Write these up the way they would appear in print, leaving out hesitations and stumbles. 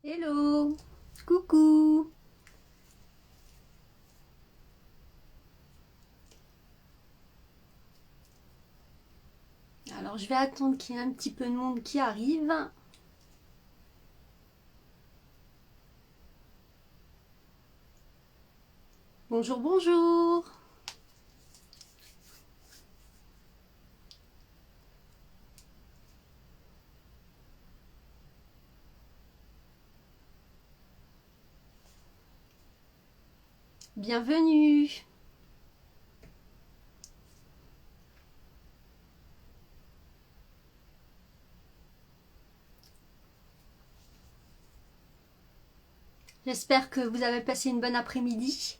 Hello, coucou. Alors je vais attendre qu'il y ait un petit peu de monde qui arrive. Bonjour, bonjour. Bienvenue. J'espère que vous avez passé une bonne après-midi.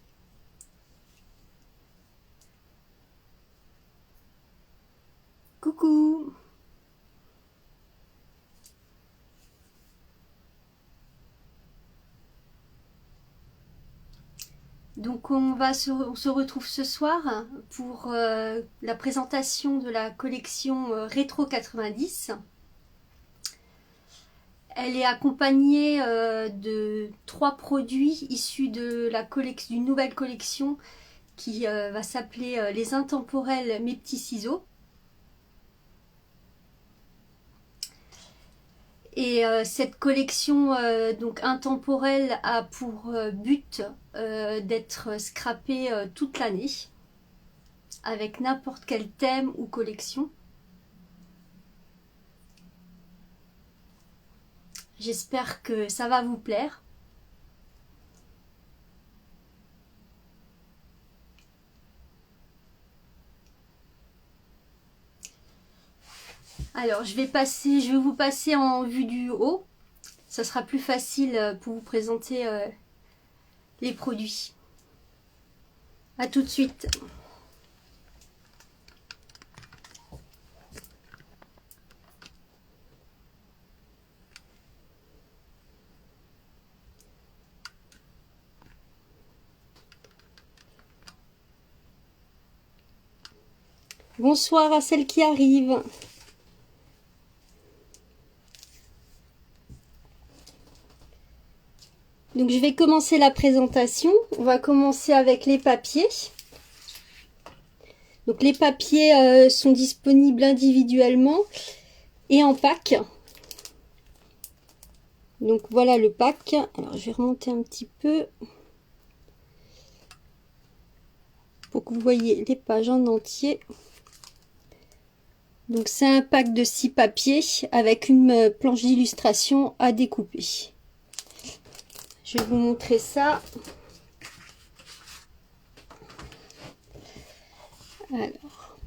Coucou. Donc on se retrouve ce soir pour la présentation de la collection Rétro 90. Elle est accompagnée de 3 produits issus de d'une nouvelle collection qui va s'appeler Les Intemporels Mes Petits Ciseaux. Et cette collection donc intemporelle a pour but d'être scrappée toute l'année avec n'importe quel thème ou collection. J'espère que ça va vous plaire. Alors je vais vous passer en vue du haut. Ça sera plus facile pour vous présenter les produits. A tout de suite. Bonsoir à celles qui arrivent. Donc je vais commencer la présentation. On va commencer avec les papiers. Donc les papiers sont disponibles individuellement et en pack. Donc voilà le pack. Alors je vais remonter un petit peu pour que vous voyez les pages en entier. Donc c'est un pack de 6 papiers avec une planche d'illustration à découper. Je vais vous montrer ça. Alors,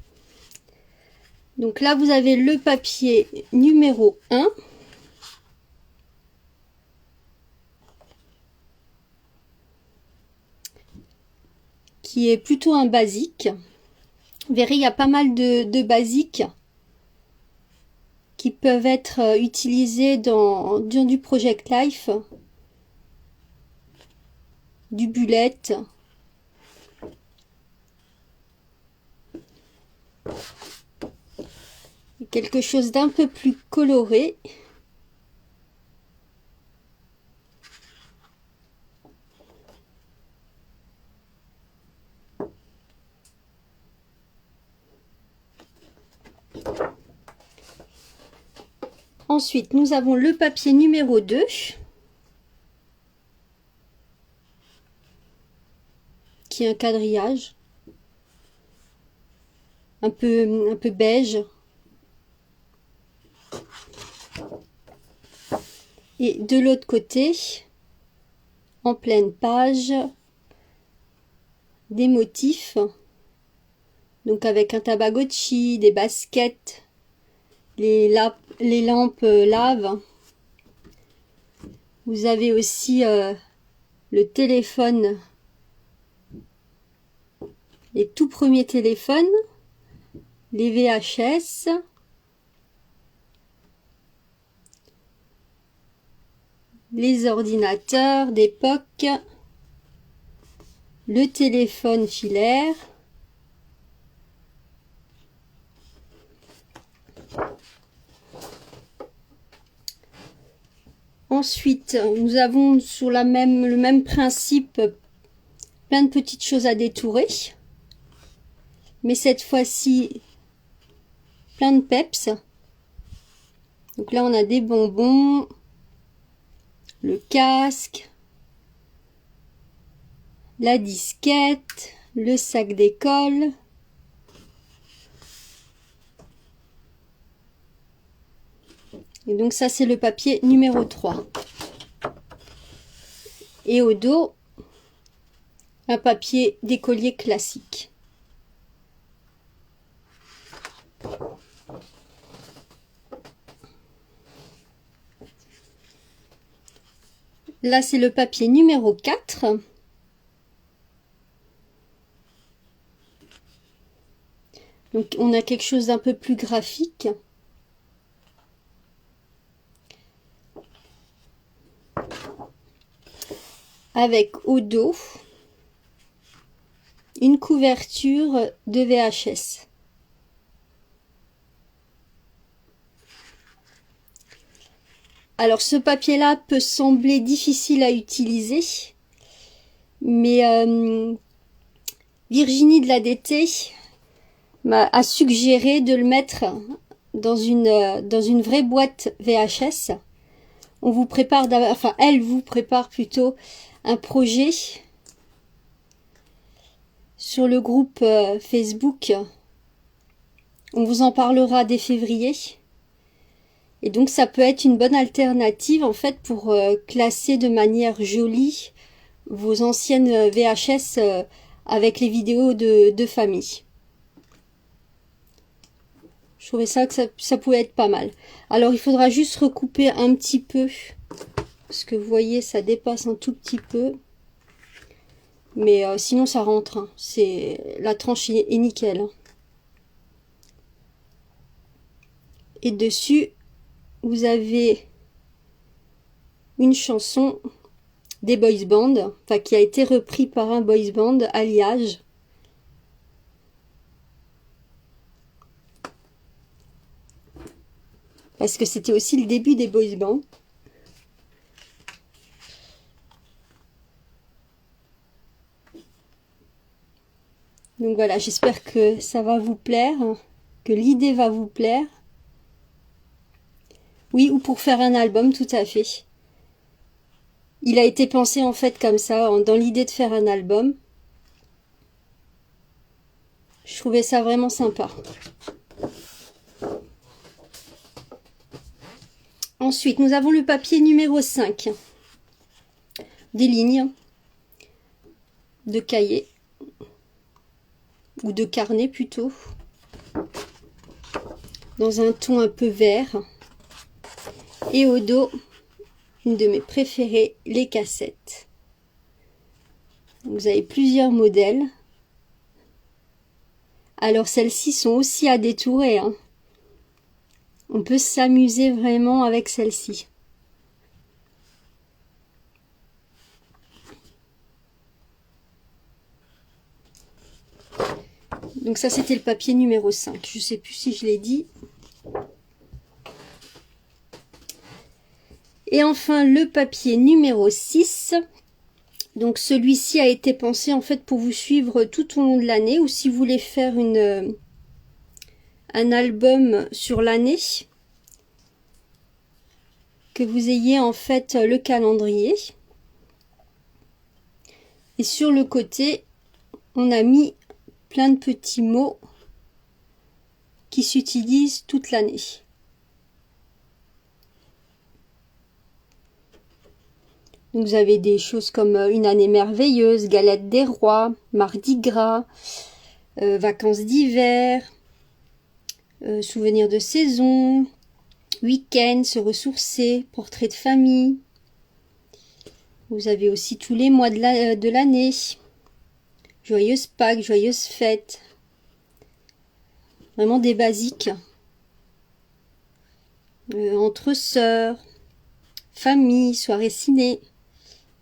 donc là vous avez le papier numéro 1. Qui est plutôt un basique. Vous verrez, il y a pas mal de basiques qui peuvent être utilisés dans du Project Life, du bullet, quelque chose d'un peu plus coloré. Ensuite, nous avons le papier numéro 2. Qui est un quadrillage. Un peu beige. Et de l'autre côté, en pleine page, des motifs. Donc avec un Tamagotchi, des baskets, les lampes lave. Vous avez aussi le téléphone, les tout premiers téléphones, les VHS, les ordinateurs d'époque, le téléphone filaire, Ensuite, nous avons sur le même principe plein de petites choses à détourer. Mais cette fois-ci, plein de peps. Donc là, on a des bonbons, le casque, la disquette, le sac d'école. Et donc ça, c'est le papier numéro 3. Et au dos, un papier d'écolier classique. Là, c'est le papier numéro 4. Donc, on a quelque chose d'un peu plus graphique. Avec au dos une couverture de VHS. Alors ce papier-là peut sembler difficile à utiliser, mais Virginie de l'ADT m'a suggéré de le mettre dans une vraie boîte VHS. On vous prépare, enfin elle vous prépare plutôt un projet sur le groupe Facebook. On vous en parlera dès février. Et donc ça peut être une bonne alternative en fait pour classer de manière jolie vos anciennes VHS avec les vidéos de famille. Je trouvais ça que ça pouvait être pas mal. Alors il faudra juste recouper un petit peu. Parce que vous voyez, ça dépasse un tout petit peu. Mais sinon, ça rentre. Hein. La tranche est nickel. Hein. Et dessus, vous avez une chanson des boys band. Enfin, qui a été repris par un boys band, Alliage. Parce que c'était aussi le début des boys bands. Donc voilà, j'espère que ça va vous plaire, que l'idée va vous plaire. Oui, ou pour faire un album, tout à fait. Il a été pensé en fait comme ça, dans l'idée de faire un album. Je trouvais ça vraiment sympa. Ensuite, nous avons le papier numéro 5. Des lignes de cahier. Ou de carnet plutôt. Dans un ton un peu vert. Et au dos, une de mes préférées, les cassettes. Vous avez plusieurs modèles. Alors celles-ci sont aussi à détourer. Hein. On peut s'amuser vraiment avec celle-ci. Donc ça, c'était le papier numéro 5. Je ne sais plus si je l'ai dit. Et enfin, le papier numéro 6. Donc celui-ci a été pensé en fait pour vous suivre tout au long de l'année. Ou si vous voulez faire un album sur l'année. Que vous ayez en fait le calendrier. Et sur le côté, on a mis plein de petits mots qui s'utilisent toute l'année. Vous avez des choses comme une année merveilleuse, galette des rois, mardi gras, vacances d'hiver, souvenirs de saison, week-end, se ressourcer, portrait de famille. Vous avez aussi tous les mois de l'année. Joyeuse Pâques, joyeuse fête. Vraiment des basiques. Entre sœurs, famille, soirée ciné.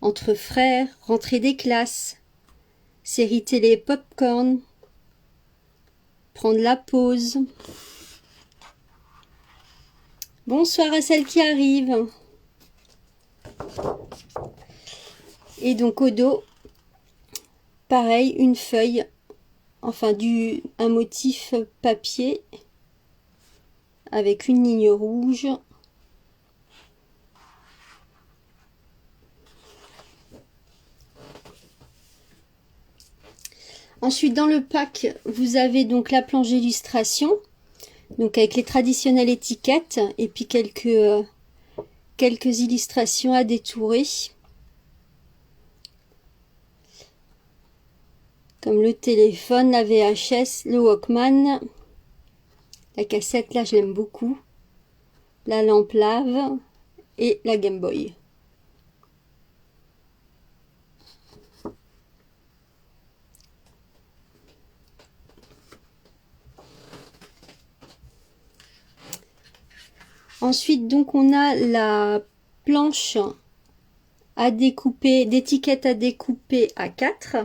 Entre frères, rentrée des classes. Série télé popcorn. Prendre la pause. Bonsoir à celles qui arrivent. Et donc au dos, pareil, une feuille, enfin un motif papier avec une ligne rouge. Ensuite, dans le pack, vous avez donc la planche d'illustration, donc avec les traditionnelles étiquettes et puis quelques illustrations à détourer, comme le téléphone, la VHS, le Walkman, la cassette, là je l'aime beaucoup, la lampe lave et la Game Boy. Ensuite, donc, on a la planche à découper, d'étiquettes à découper à 4.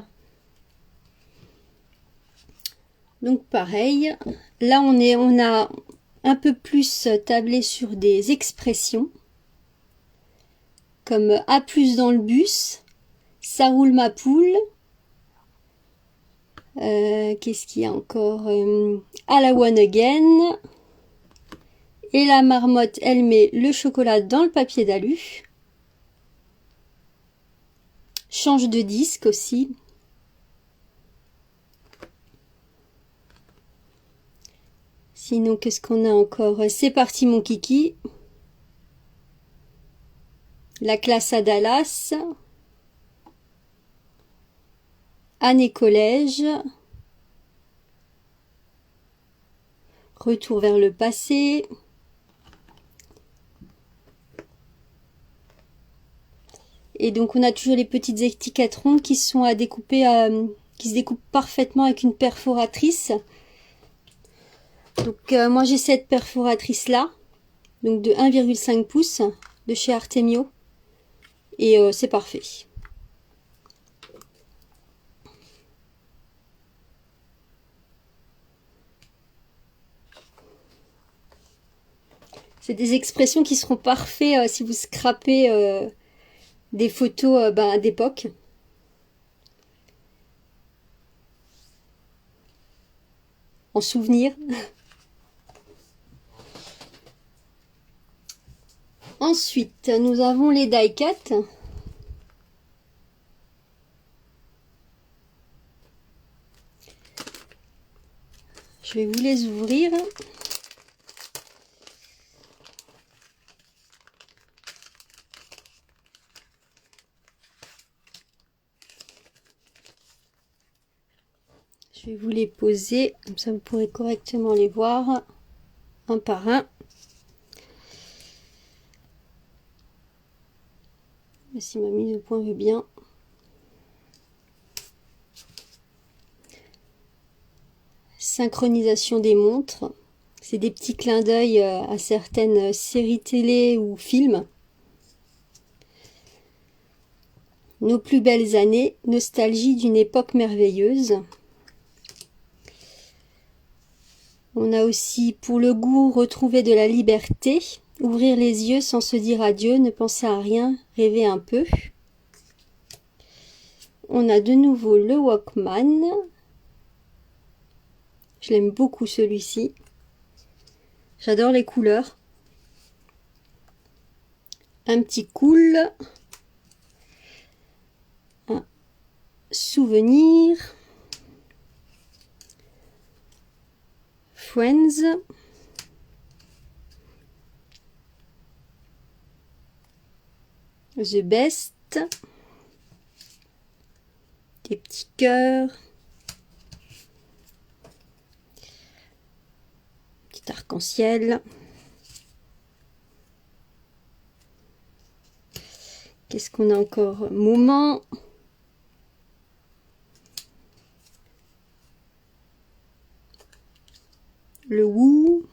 Donc, pareil. Là, on a un peu plus tablé sur des expressions. Comme A plus dans le bus. Ça roule ma poule. Qu'est-ce qu'il y a encore? À la one again. Et la marmotte, elle met le chocolat dans le papier d'alu. Change de disque aussi. Sinon, qu'est-ce qu'on a encore? C'est parti mon kiki. La classe à Dallas. Année collège. Retour vers le passé. Et donc on a toujours les petites étiquettes rondes qui sont à découper, qui se découpent parfaitement avec une perforatrice. Donc moi j'ai cette perforatrice là, donc de 1,5 pouces de chez Artemio. Et c'est parfait. C'est des expressions qui seront parfaites si vous scrapez des photos d'époque. En souvenir. Ensuite, nous avons les die-cut. Je vais vous les ouvrir. Je vais vous les poser, comme ça vous pourrez correctement les voir, un par un. Si ma mise au point veut bien. Synchronisation des montres. C'est des petits clins d'œil à certaines séries télé ou films. Nos plus belles années, nostalgie d'une époque merveilleuse. On a aussi pour le goût retrouver de la liberté, ouvrir les yeux sans se dire adieu, ne penser à rien, rêver un peu. On a de nouveau le Walkman. Je l'aime beaucoup celui-ci. J'adore les couleurs. Un petit cool. Un souvenir. Friends. The Best. Des petits cœurs. Petit arc-en-ciel. Qu'est-ce qu'on a encore? Moment. Le Woo.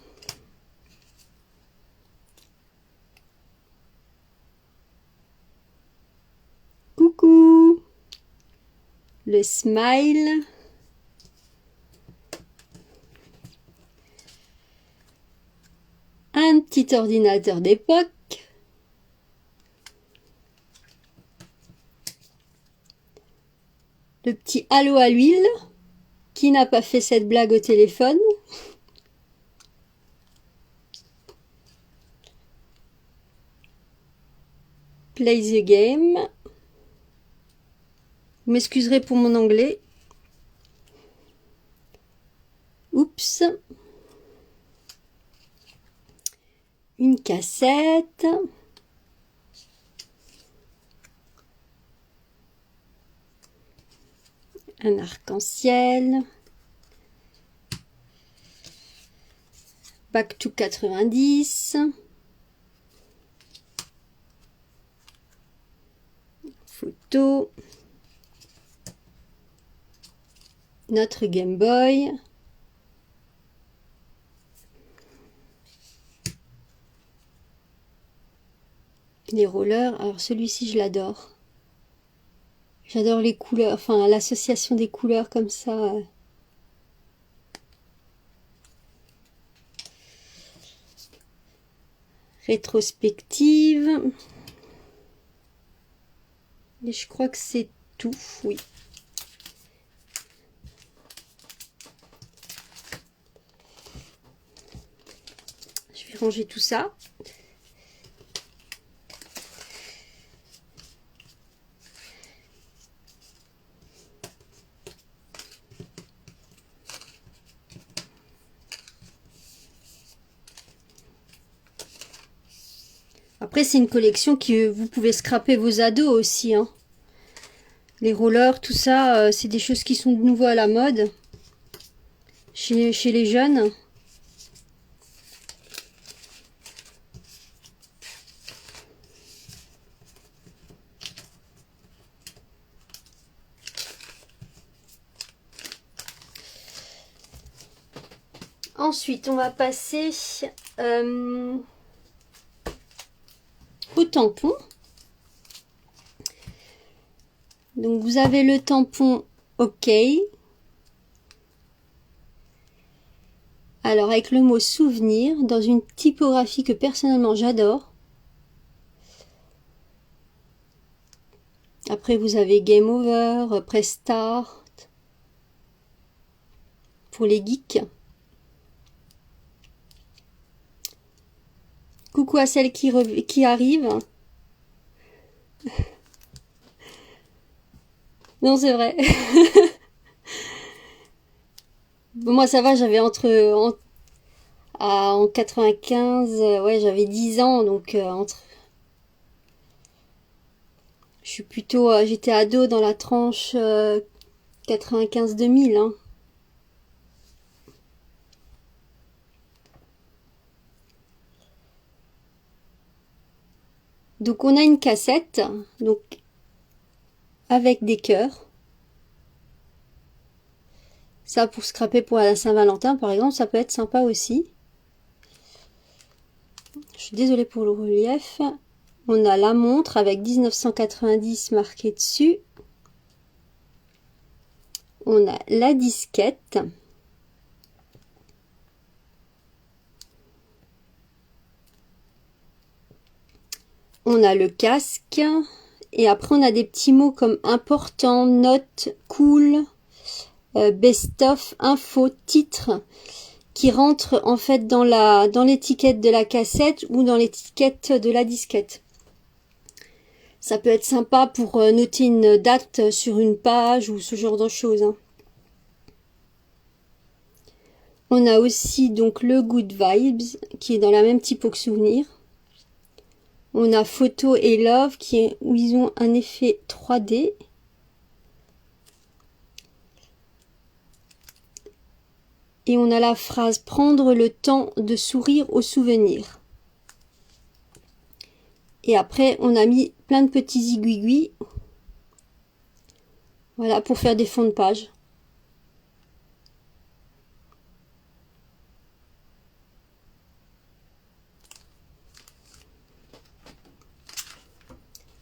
Coucou. Le Smile. Un petit ordinateur d'époque. Le petit halo à l'huile. Qui n'a pas fait cette blague au téléphone? Play the game. Vous m'excuserez pour mon anglais. Oups. Une cassette. Un arc-en-ciel. Back to 90. Photo. Notre Game Boy. Les rollers. Alors celui-ci, je l'adore. J'adore les couleurs, enfin l'association des couleurs comme ça. Rétrospective. Et je crois que c'est tout, oui. Je vais ranger tout ça. Après, c'est une collection que vous pouvez scraper vos ados aussi, hein. Les rollers, tout ça, c'est des choses qui sont de nouveau à la mode chez les jeunes. Ensuite, on va passer au tampon. Donc, vous avez le tampon OK. Alors, avec le mot souvenir, dans une typographie que personnellement j'adore. Après, vous avez Game Over, Press Start. Pour les geeks. Coucou à celle qui arrive. Non, c'est vrai. Bon, moi, ça va, j'avais en 95, ouais, j'avais 10 ans, donc je suis plutôt, j'étais ado dans la tranche 95-2000, hein. Donc on a une cassette, donc avec des cœurs. Ça, pour scraper pour la Saint-Valentin, par exemple, ça peut être sympa aussi. Je suis désolée pour le relief. On a la montre avec 1990 marqué dessus. On a la disquette. On a le casque. Et après, on a des petits mots comme important, note, cool, best-of, info, titre, qui rentrent en fait dans l'étiquette de la cassette ou dans l'étiquette de la disquette. Ça peut être sympa pour noter une date sur une page ou ce genre de choses, hein. On a aussi donc le Good Vibes qui est dans la même typo que souvenir. On a Photo et Love où ils ont un effet 3D. Et on a la phrase prendre le temps de sourire au souvenir. Et après, on a mis plein de petits aiguilles. Voilà, pour faire des fonds de page.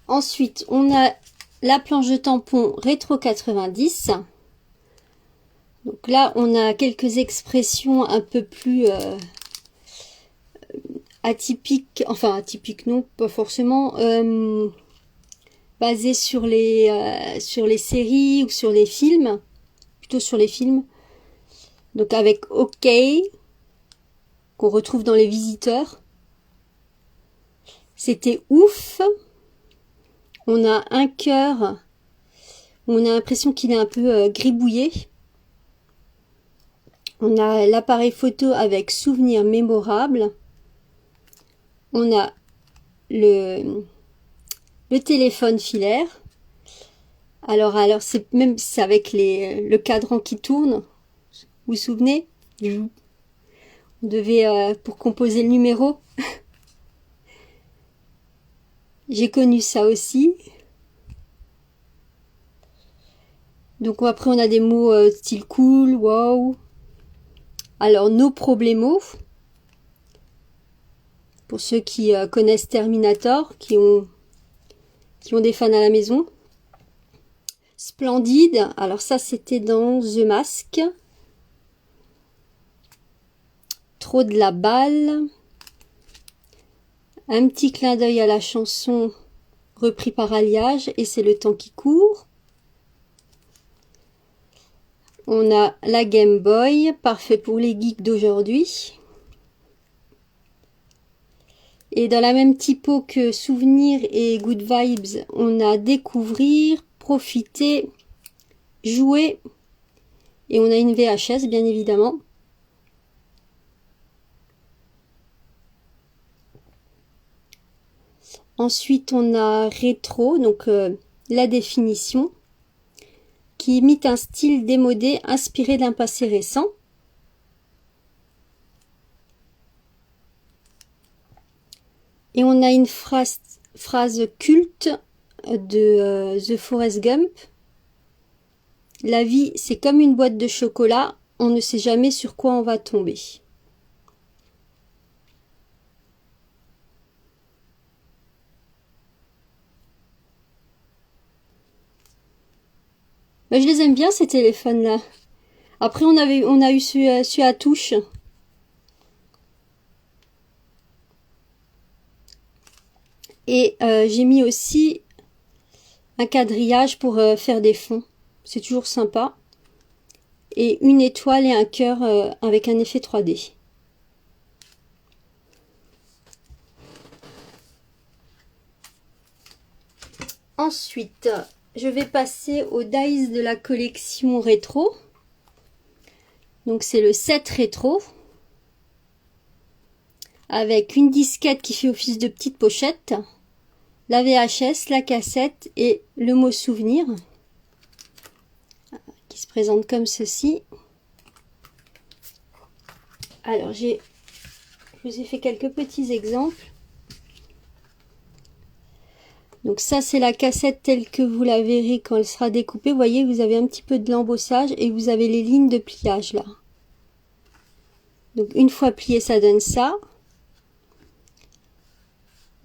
Ensuite, on a la planche de tampon rétro 90. Donc là, on a quelques expressions un peu plus atypiques. Enfin, atypiques non, pas forcément. basé sur les séries ou sur les films, plutôt sur les films. Donc avec OK, qu'on retrouve dans les visiteurs. C'était ouf. On a un cœur, on a l'impression qu'il est un peu gribouillé. On a l'appareil photo avec souvenirs mémorables. On a le téléphone filaire. Alors c'est avec le cadran qui tourne. Vous vous souvenez? On devait, pour composer le numéro. J'ai connu ça aussi. Donc après on a des mots style cool, wow. Alors nos problemos. Pour ceux qui connaissent Terminator, qui ont des fans à la maison. Splendide. Alors ça c'était dans The Mask. Trop de la balle. Un petit clin d'œil à la chanson repris par Alliage et c'est le temps qui court. On a la Game Boy, parfait pour les geeks d'aujourd'hui. Et dans la même typo que Souvenirs et Good Vibes, on a Découvrir, Profiter, Jouer. Et on a une VHS, bien évidemment. Ensuite, on a Rétro, donc la définition, qui imite un style démodé inspiré d'un passé récent. Et on a une phrase culte de The Forrest Gump. La vie, c'est comme une boîte de chocolat, on ne sait jamais sur quoi on va tomber. Ben, je les aime bien ces téléphones-là. Après, on a eu celui à touche. Et j'ai mis aussi un quadrillage pour faire des fonds. C'est toujours sympa. Et une étoile et un cœur avec un effet 3D. Ensuite, je vais passer aux dies de la collection rétro. Donc c'est le set rétro. Avec une disquette qui fait office de petite pochette. La VHS, la cassette et le mot souvenir. Qui se présente comme ceci. Alors je vous ai fait quelques petits exemples. Donc ça c'est la cassette telle que vous la verrez quand elle sera découpée. Vous voyez, vous avez un petit peu de l'embossage et vous avez les lignes de pliage là. Donc une fois plié, ça donne ça.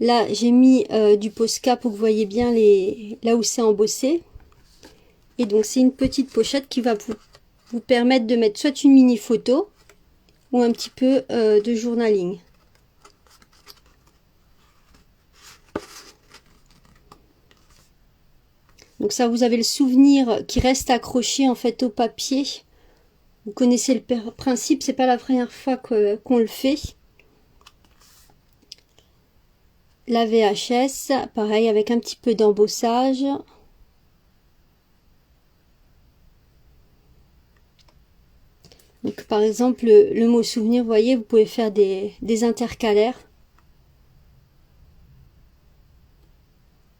Là j'ai mis du Posca pour que vous voyez bien là où c'est embossé. Et donc c'est une petite pochette qui va vous permettre de mettre soit une mini photo ou un petit peu de journaling. Donc ça, vous avez le souvenir qui reste accroché en fait au papier. Vous connaissez le principe, c'est pas la première fois qu'on le fait. La VHS, pareil avec un petit peu d'embossage. Donc par exemple le mot souvenir, vous voyez, vous pouvez faire des intercalaires.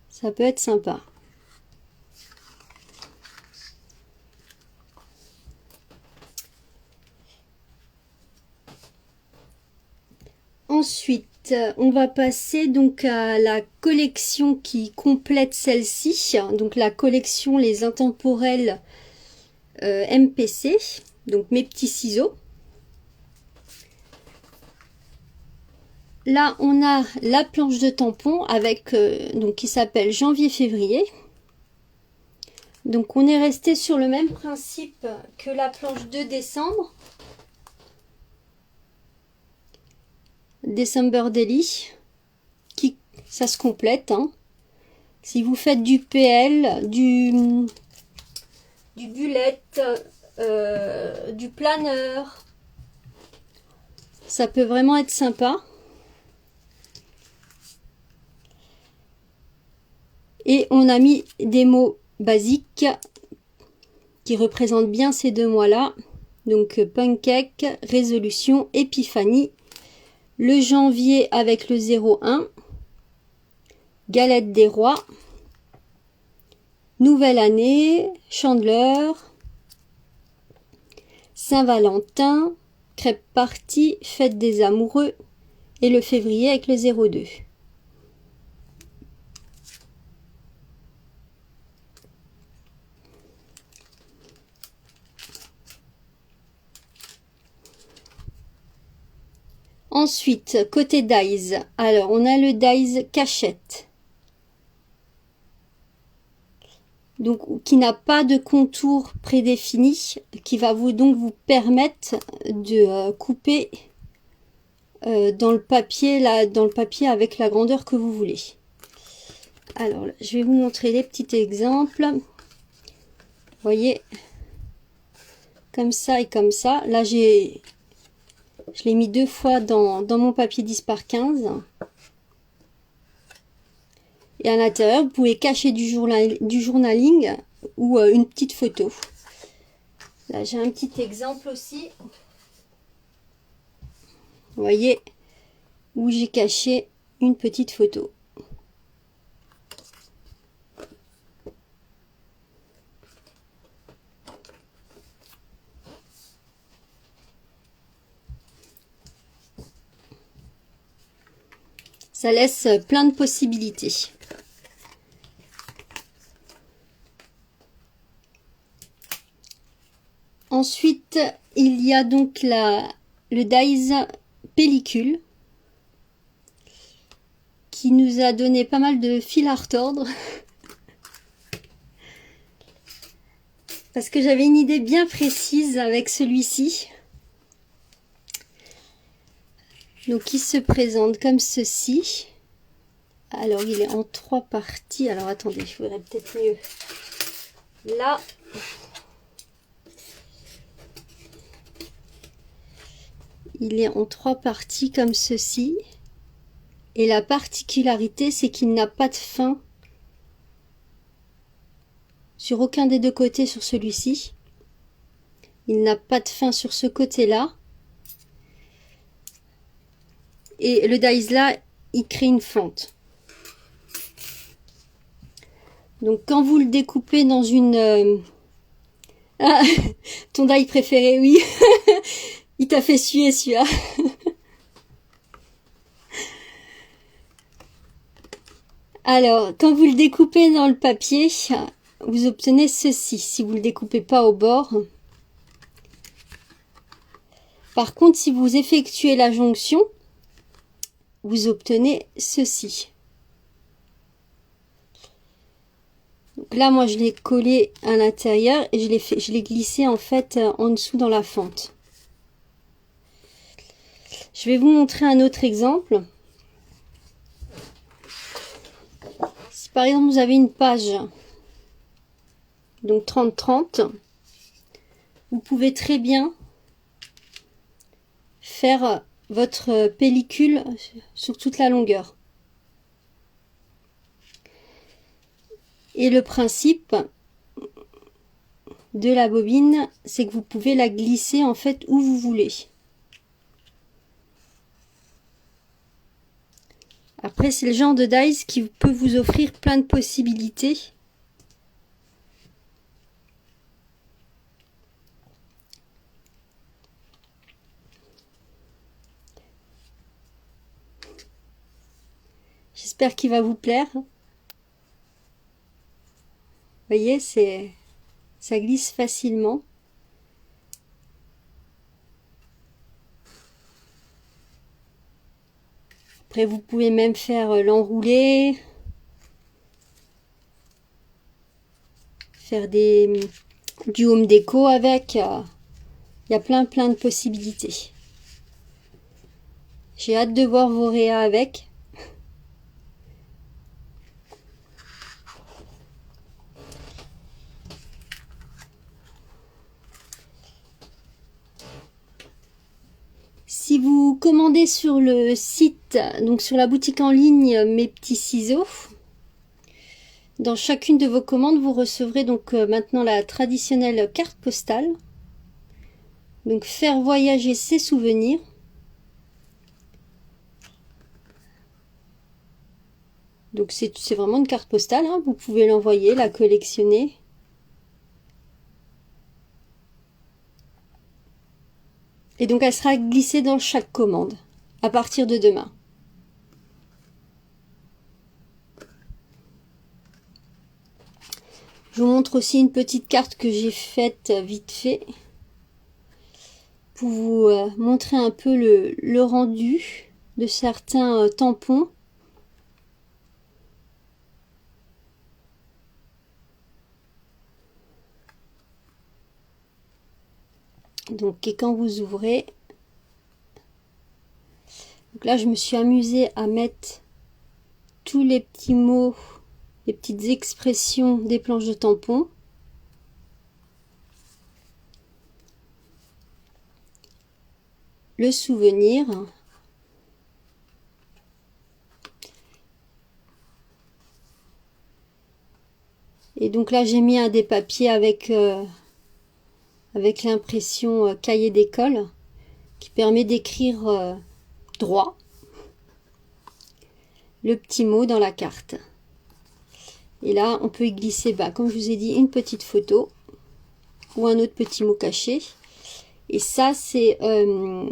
Ça peut être sympa. Ensuite, on va passer donc à la collection qui complète celle-ci. Donc la collection Les Intemporels MPC. Donc mes petits ciseaux. Là, on a la planche de tampons avec donc qui s'appelle janvier-février. Donc on est resté sur le même principe que la planche de décembre. December Daily, ça se complète, hein. Si vous faites du PL, du bullet, du planeur, ça peut vraiment être sympa. Et on a mis des mots basiques qui représentent bien ces 2 mois-là. Donc pancake, résolution, épiphanie. Le janvier avec le 01. Galette des rois. Nouvelle année, chandeleur. Saint-Valentin, crêpe party, fête des amoureux. Et le février avec le 02. Ensuite, côté dies, alors on a le dies cachette. Donc, qui n'a pas de contour prédéfini, qui va donc vous permettre de couper dans le papier avec la grandeur que vous voulez. Alors, là, je vais vous montrer les petits exemples. Vous voyez, comme ça et comme ça. Là, je l'ai mis 2 fois dans mon papier 10 par 15. Et à l'intérieur, vous pouvez cacher du journaling ou une petite photo. Là, j'ai un petit exemple aussi. Vous voyez, où j'ai caché une petite photo. Ça laisse plein de possibilités. Ensuite, il y a donc le dies pellicule qui nous a donné pas mal de fil à retordre. Parce que j'avais une idée bien précise avec celui-ci. Donc il se présente comme ceci. Alors il est en 3 parties. Alors attendez, je verrai peut-être mieux. Là. Il est en 3 parties comme ceci. Et la particularité, c'est qu'il n'a pas de fin sur aucun des 2 côtés sur celui-ci. Il n'a pas de fin sur ce côté-là. Et le dies là, il crée une fente. Donc quand vous le découpez dans une... Ah, ton die préféré, oui. Il t'a fait suer celui-là. Alors, quand vous le découpez dans le papier, vous obtenez ceci. Si vous ne le découpez pas au bord. Par contre, si vous effectuez la jonction, vous obtenez ceci. Donc là, moi, je l'ai collé à l'intérieur et je l'ai glissé en fait en dessous dans la fente. Je vais vous montrer un autre exemple. Si par exemple vous avez une page, donc 30-30, vous pouvez très bien faire votre pellicule sur toute la longueur. Et le principe de la bobine, c'est que vous pouvez la glisser en fait où vous voulez. Après, c'est le genre de dies qui peut vous offrir plein de possibilités. J'espère qu'il va vous plaire. Vous voyez, ça glisse facilement. Après, vous pouvez même faire l'enrouler, faire du home déco avec. Il y a plein de possibilités. J'ai hâte de voir vos réas avec. Si vous commandez sur le site, donc sur la boutique en ligne Mes Petits Ciseaux, dans chacune de vos commandes, vous recevrez donc maintenant la traditionnelle carte postale. Donc faire voyager ses souvenirs. Donc c'est vraiment une carte postale, hein. Vous pouvez l'envoyer, la collectionner. Et donc elle sera glissée dans chaque commande à partir de demain. Je vous montre aussi une petite carte que j'ai faite vite fait pour vous montrer un peu le rendu de certains tampons. Donc, et quand vous ouvrez, donc là je me suis amusée à mettre tous les petits mots, les petites expressions des planches de tampons. Le souvenir. Et donc là j'ai mis un des papiers avec l'impression cahier d'école qui permet d'écrire droit le petit mot dans la carte. Et là on peut y glisser, comme je vous ai dit, une petite photo ou un autre petit mot caché. Et ça c'est une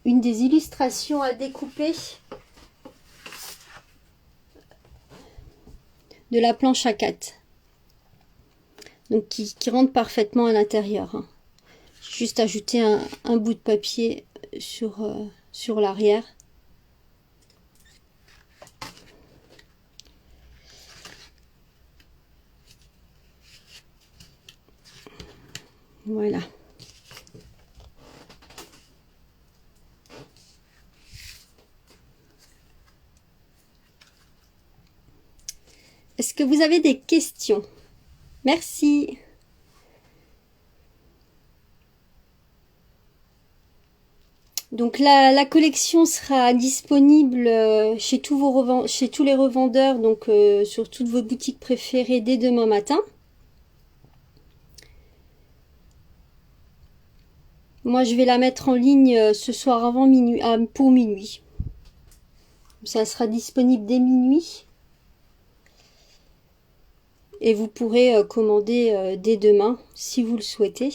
des illustrations à découper de la planche A4. Donc qui rentre parfaitement à l'intérieur, hein. Juste ajouter un bout de papier sur l'arrière. Voilà. Est-ce que vous avez des questions? Merci. Donc la collection sera disponible chez tous les revendeurs, donc sur toutes vos boutiques préférées dès demain matin. Moi je vais la mettre en ligne ce soir avant minuit, pour minuit. Ça sera disponible dès minuit. Et vous pourrez commander dès demain si vous le souhaitez.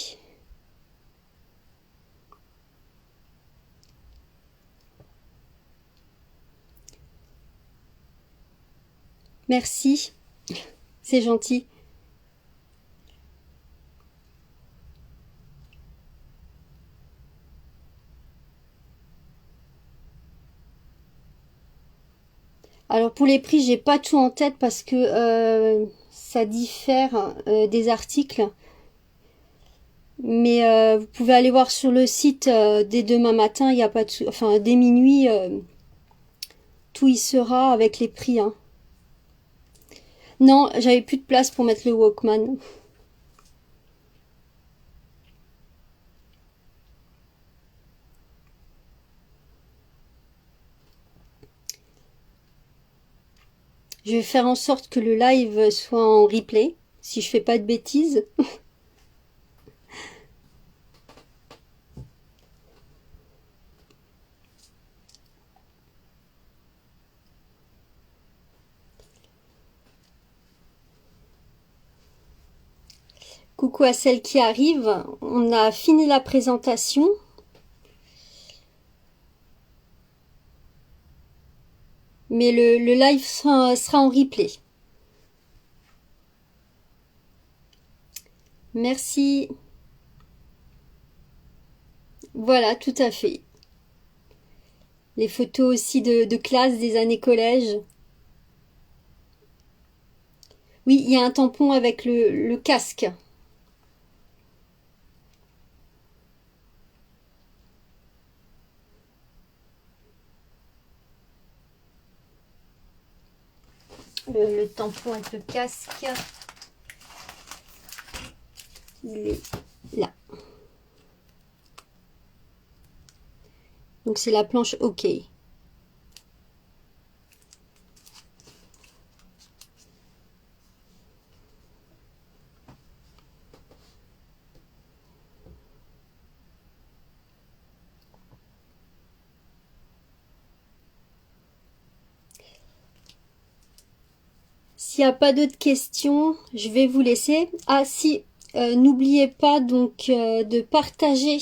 Merci, c'est gentil. Alors pour les prix, j'ai pas tout en tête parce que ça diffère des articles. Mais vous pouvez aller voir sur le site dès demain matin, il n'y a pas de enfin dès minuit, tout y sera avec les prix, hein. Non, j'avais plus de place pour mettre le Walkman. Je vais faire en sorte que le live soit en replay, si je fais pas de bêtises. Coucou à celles qui arrivent. On a fini la présentation. Mais le live sera en replay. Merci. Voilà, tout à fait. Les photos aussi de classe des années collège. Oui, il y a un tampon avec le casque. Le tampon avec le casque, il est là. Donc c'est la planche OK. S'il n'y a pas d'autres questions, je vais vous laisser. Ah si, n'oubliez pas donc de partager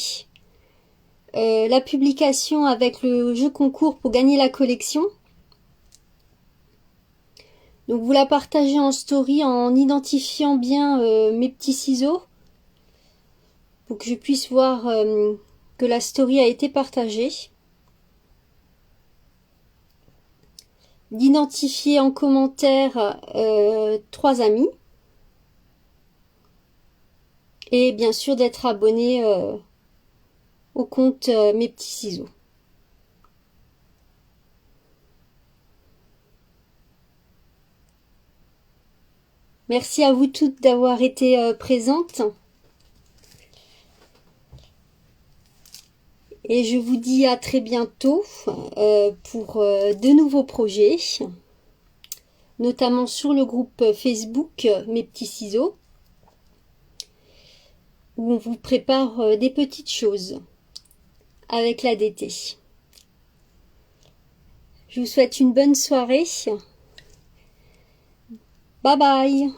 la publication avec le jeu concours pour gagner la collection. Donc vous la partagez en story en identifiant bien mes petits ciseaux pour que je puisse voir que la story a été partagée. D'identifier en commentaire 3 amis. Et bien sûr d'être abonné au compte Mes Petits Ciseaux. Merci à vous toutes d'avoir été présentes. Et je vous dis à très bientôt pour de nouveaux projets, notamment sur le groupe Facebook Mes Petits Ciseaux, où on vous prépare des petites choses avec la DT. Je vous souhaite une bonne soirée. Bye bye!